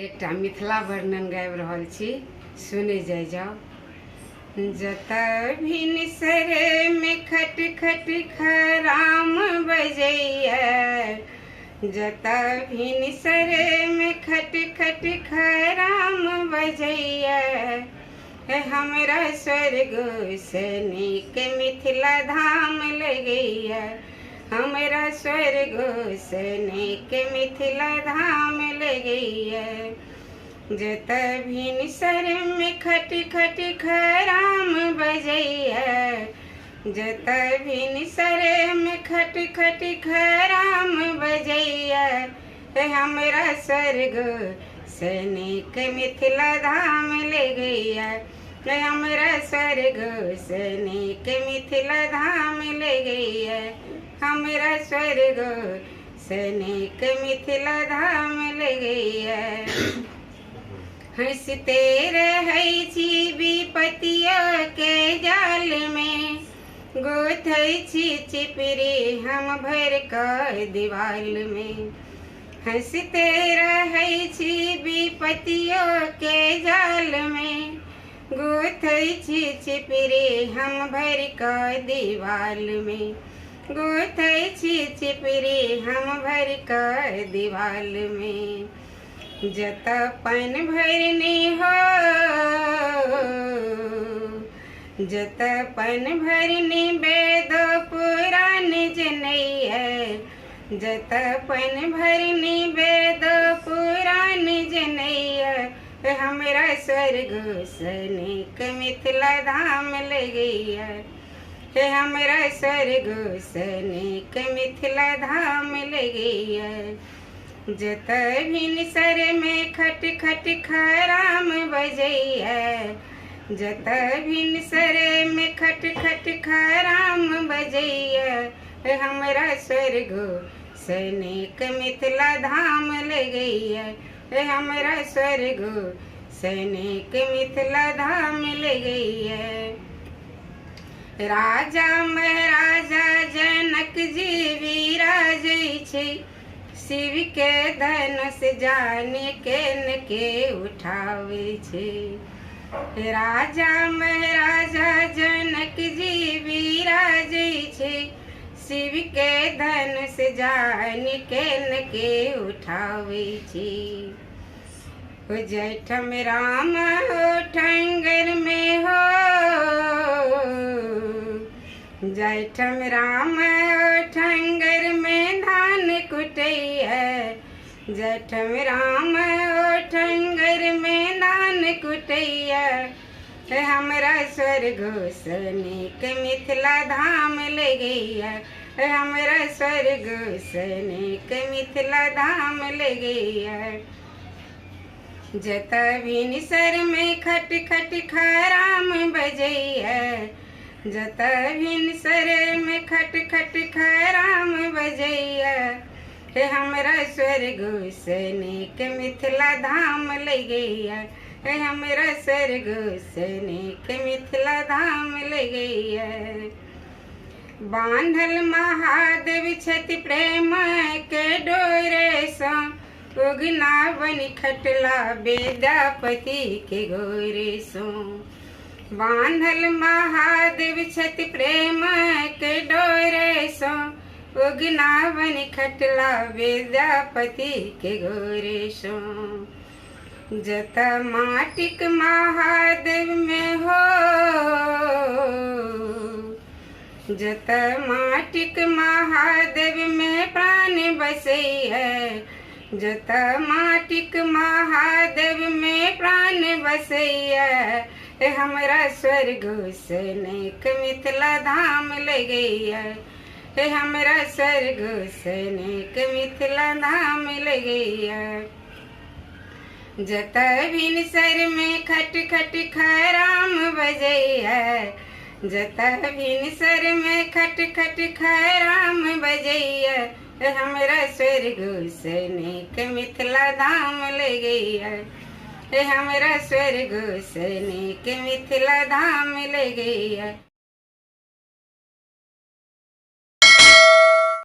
एकटा मिथिला वर्णन गाबि रहल छी, सुनै जाइ जाओ। जतऽ भिनसर में खट खट खराम बजैया, जतऽ भिनसर में खट खट खराम बजैया, हमरा स्वर्ग से नीक मिथिला धाम लगैया, हमरा स्वर्ग से नीक मिथिला धाम लगैया। जतऽ भिनसर में खट खट खराम बजैया, जतऽ भिनसर में खट खट खराम बजैया, हमरा स्वर्ग से नीक मिथिला धाम लगैया, हमरा स्वर्ग से नीक मिथिला धाम लगैया, हमरा स्वर्ग से नीक मिथिला धाम लगैया। हंसते रहै छी विपतिया के जाल में, गोथै छी चिपरी हम भर कऽ दीवाल में। हंसते रहै छी विपतिया के जाल में, गोथै छी चिपरी हम भर कऽ दीवाल में, गोथै छी चिपरी हम भर कऽ दीवाल में। जतऽ पानि भरनी हो, जतऽ पानि भरनी वेद पुराण जनैया, जतऽ पानि भरनी वेद पुराण जनैया, हमरा स्वर्ग से नीक मिथिला धाम लगैया, हमरा स्वर्ग से नीक मिथिला धाम लगैया। जतऽ भिनसर में खट खट खराम बजैया, जतऽ भिनसर में खट खट खराम बजैया, हमरा स्वर्ग से नीक मिथिला धाम लगैया, हमरा स्वर्ग से नीक मिथिला धाम लगैया। राजा महाराजा जनक जी विराजै छै, शिव के धनुष जानि के उठावे छै। राजा महाराजा जनक जी विराजै छै, शिव के धनुष जानि के उठावे छै। जैठम राम ओठंगर में हो, जैठम राम ओठंगर में धान कुटैया, जैठम राम ओठंगर में धान कुटैया, हमरा स्वर्ग से नीक मिथिला धाम लगैया, हमरा स्वर्ग से नीक मिथिला धाम लगैया। जतऽ भिनसर में खट खट खराम बजैया, जतऽ भिनसर में खट खट खराम बजैया, हमरा स्वर्ग से नीक मिथिला धाम लगैया, हमरा स्वर्ग से नीक मिथिला धाम लगैया। बांधल महादेव छथि प्रेम के डोरे सँ, उगना बनि खटला विद्यापति के गोरे सँ। बांधल महादेव छथि प्रेम के डोरे सँ, उगना बनि खटला विद्यापति के गोरे सँ। जतऽ माटिक महादेव में हो, जतऽ माटिक महादेव में प्राण बसैया, जतऽ माटिक महादेव में प्राण बसैया, हमरा स्वर्ग से नीक मिथिला धाम लगैया, हमरा स्वर्ग से नीक मिथिला धाम लगैया। जतऽ भिनसर में खट खट खराम बजैया, जतऽ भिनसर में खट खट खराम बजैया, हमरा स्वर्ग से नीक मिथिला धाम लगैया, हमरा स्वर्ग से नीक मिथिला धाम लगैया।